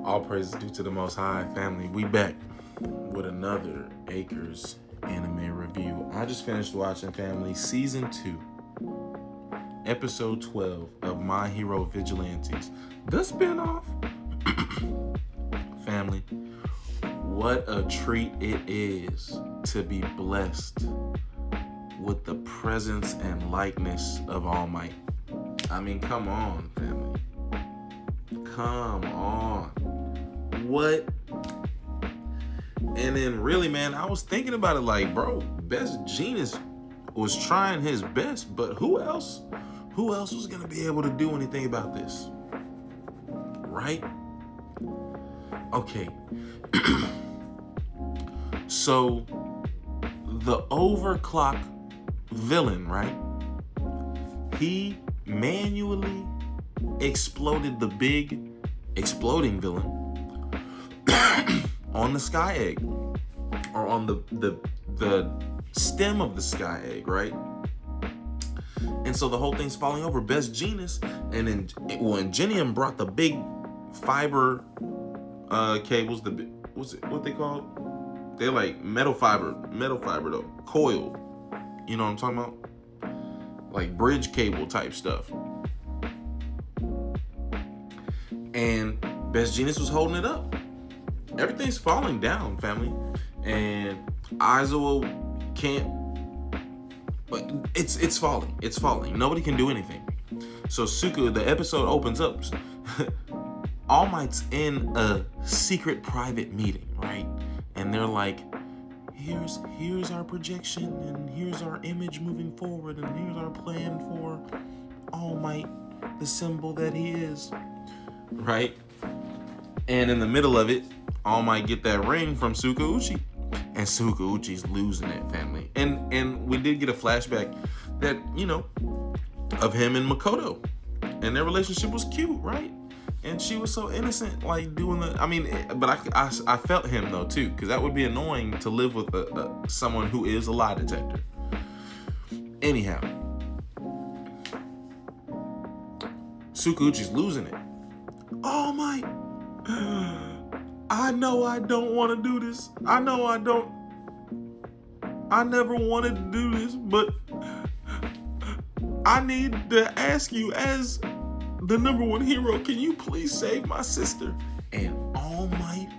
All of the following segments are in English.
All praises due to the Most High. Family, we back with another Acres anime review. I just finished watching, family, season 2, episode 12 of My Hero Vigilantes, the spinoff. Family, what a treat it is to be blessed with the presence and likeness of All Might. I mean, come on, family. Come on. What? And then really, man, I was thinking about it like, bro, Best Genius was trying his best, but who else was going to be able to do anything about this? Right? Okay. So, the overclock villain, right? He manually exploded the big exploding villain on the sky egg, or on the stem of the sky egg, right? And so the whole thing's falling over. Best Genius and then Ingenium brought the big fiber cables, what they called? They're like metal fiber though, coil. You know what I'm talking about? Like bridge cable type stuff. And Best Genius was holding it up. Everything's falling down, family. And Aizawa can't, but it's falling. It's falling. Nobody can do anything. So Suku, the episode opens up. All Might's in a secret private meeting, right? And they're like, here's our projection, and here's our image moving forward, and here's our plan for All Might, the symbol that he is. Right? And in the middle of it, All Might get that ring from Sukauchi. And Sukauchi's losing it, family. And we did get a flashback that, you know, of him and Makoto. And their relationship was cute, right? And she was so innocent, like doing but I felt him though too, because that would be annoying to live with someone who is a lie detector. Anyhow, Sukauchi's losing it. Oh my, I know I don't want to do this. I know I don't. I never wanted to do this, but I need to ask you as the number one hero, can you please save my sister? And All Might,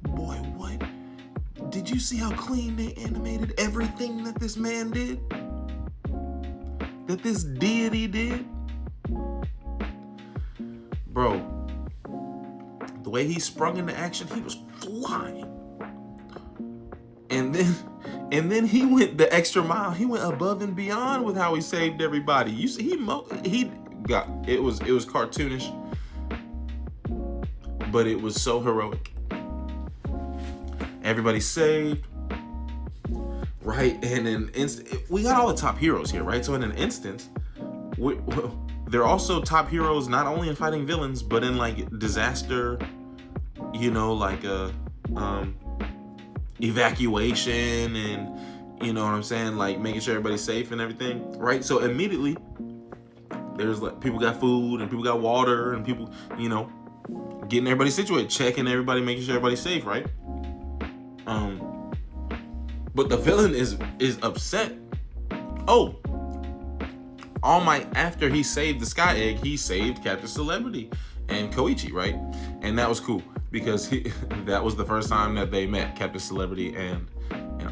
boy, what? Did you see how clean they animated everything that this man did? That this deity did? Bro, the way he sprung into action, he was flying. And then he went the extra mile. He went above and beyond with how he saved everybody. You see, it was cartoonish, but it was so heroic. Everybody saved, right? And in we got all the top heroes here, right? So in an instance, they're also top heroes not only in fighting villains, but in like disaster, you know, like evacuation, and you know what I'm saying, like making sure everybody's safe and everything, right? So immediately there's like people got food and people got water and people, you know, getting everybody situated, checking everybody, making sure everybody's safe, right? But the villain is upset. Oh, All Might, after he saved the Sky Egg, he saved Captain Celebrity and Koichi, right? And that was cool because that was the first time that they met, Captain Celebrity and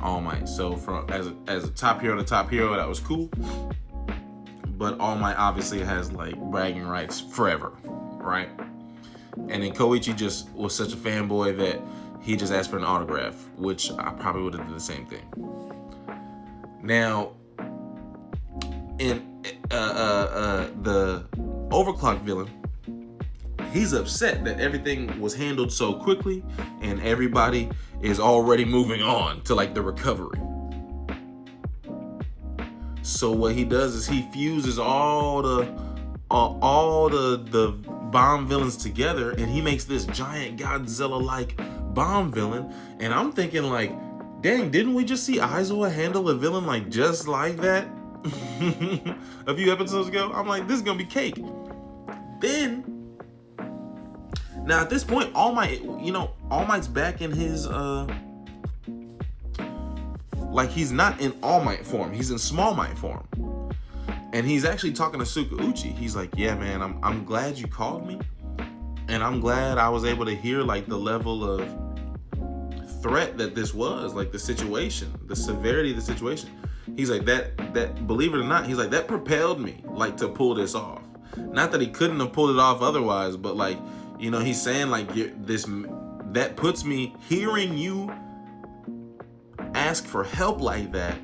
All Might. So from as a top hero to top hero, that was cool. But All Might obviously has like bragging rights forever, right? And then Koichi just was such a fanboy that he just asked for an autograph, which I probably would have done the same thing. Now, in the overclock villain, he's upset that everything was handled so quickly and everybody is already moving on to like the recovery. So what he does is he fuses all the bomb villains together, and he makes this giant Godzilla-like bomb villain. And I'm thinking like, dang, didn't we just see Aizawa handle a villain like just like that a few episodes ago? I'm like, this is gonna be cake. Then Now at this point, All Might, All Might's back in his like he's not in All Might form. He's in Small Might form. And he's actually talking to Tsukauchi. He's like, yeah, man, I'm glad you called me. And I'm glad I was able to hear like the level of threat that this was, like the situation, the severity of the situation. He's like, that believe it or not, he's like, that propelled me like to pull this off. Not that he couldn't have pulled it off otherwise, but like, he's saying like that puts me, hearing you ask for help like that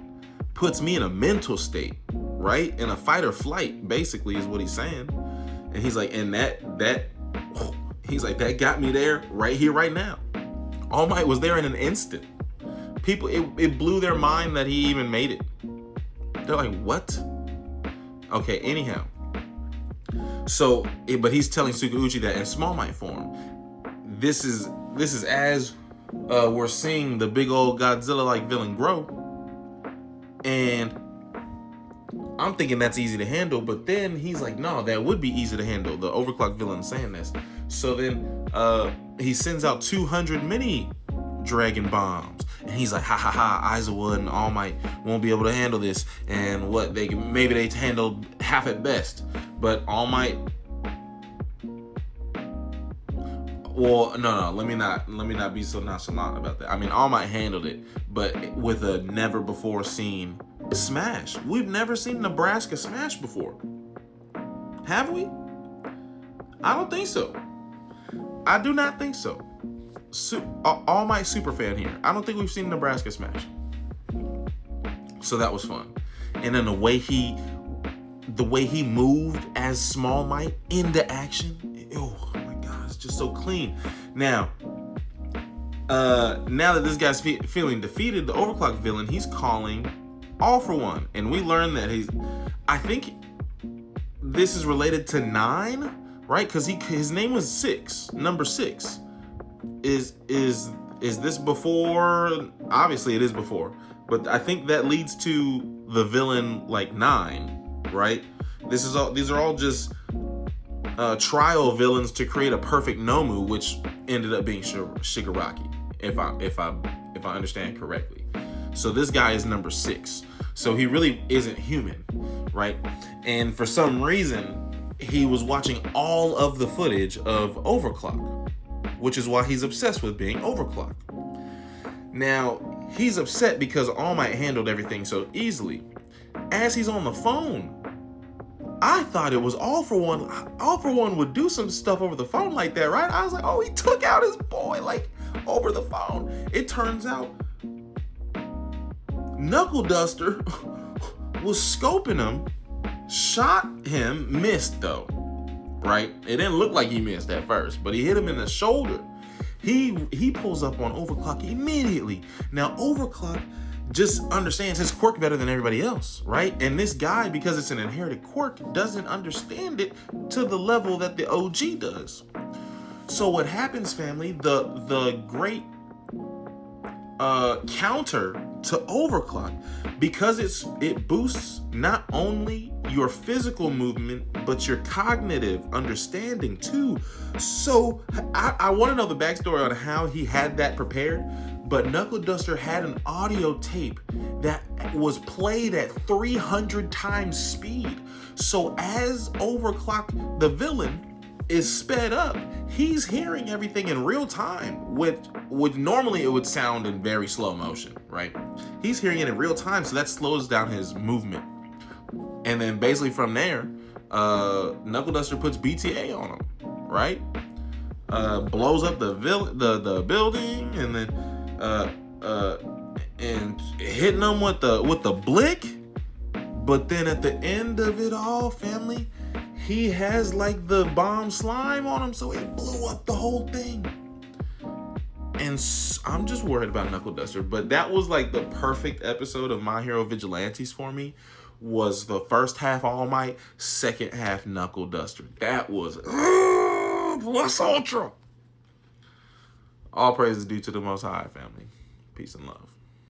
puts me in a mental state, right? In a fight or flight, basically, is what he's saying. And he's like, and he's like, that got me there right here, right now. All Might was there in an instant. People, it blew their mind that he even made it. They're like, what? Okay, anyhow. So, but he's telling Tsukauchi that in Small Might form, this is as we're seeing the big old Godzilla-like villain grow. And I'm thinking that's easy to handle, but then he's like, no, that would be easy to handle. The overclock villain saying this. So then he sends out 200 mini dragon bombs. And he's like, ha ha ha, Aizawa and All Might won't be able to handle this. And what, maybe they handled half at best. But All Might, well, no, let me not be so nonchalant about that. I mean, All Might handled it, but with a never before seen smash. We've never seen Nebraska smash before. Have we? I don't think so. I do not think so. All Might super fan here. I don't think we've seen Nebraska smash. So that was fun. And then the way he moved as Small Might into action. Oh my God, it's just so clean. Now that this guy's feeling defeated, the overclock villain, he's calling All for One. And we learn that I think this is related to 9, right? Because his name was 6, number 6. Is this before? Obviously it is before, but I think that leads to the villain like 9, right? These are all just trial villains to create a perfect Nomu, which ended up being Shigaraki, if I understand correctly. So this guy is number 6. So he really isn't human, right? And for some reason, he was watching all of the footage of Overclock, which is why he's obsessed with being Overclock. Now, he's upset because All Might handled everything so easily. As he's on the phone, I thought it was All for One. All for One would do some stuff over the phone like that, right? I was like, oh, he took out his boy like over the phone. It turns out Knuckleduster was scoping him, shot him, missed though, right? It didn't look like he missed at first, but he hit him in the shoulder. He pulls up on Overclock immediately. Now Overclock just understands his quirk better than everybody else, right? And this guy, because it's an inherited quirk, doesn't understand it to the level that the OG does. So what happens, family, the great counter to Overclock, because it boosts not only your physical movement but your cognitive understanding too. So I want to know the backstory on how he had that prepared, but Knuckleduster had an audio tape that was played at 300 times speed. So as Overclock, the villain, is sped up, he's hearing everything in real time, which normally it would sound in very slow motion, right? He's hearing it in real time, so that slows down his movement. And then basically from there, Knuckleduster puts BTA on him, right? Blows up the building, and then and hitting him with the blick. But then at the end of it all, family, he has like the bomb slime on him, so it blew up the whole thing. And I'm just worried about Knuckleduster, but that was like the perfect episode of My Hero Vigilantes for me. Was the first half All Might, second half Knuckleduster. That was plus ultra. All praise is due to the Most High, family. Peace and love.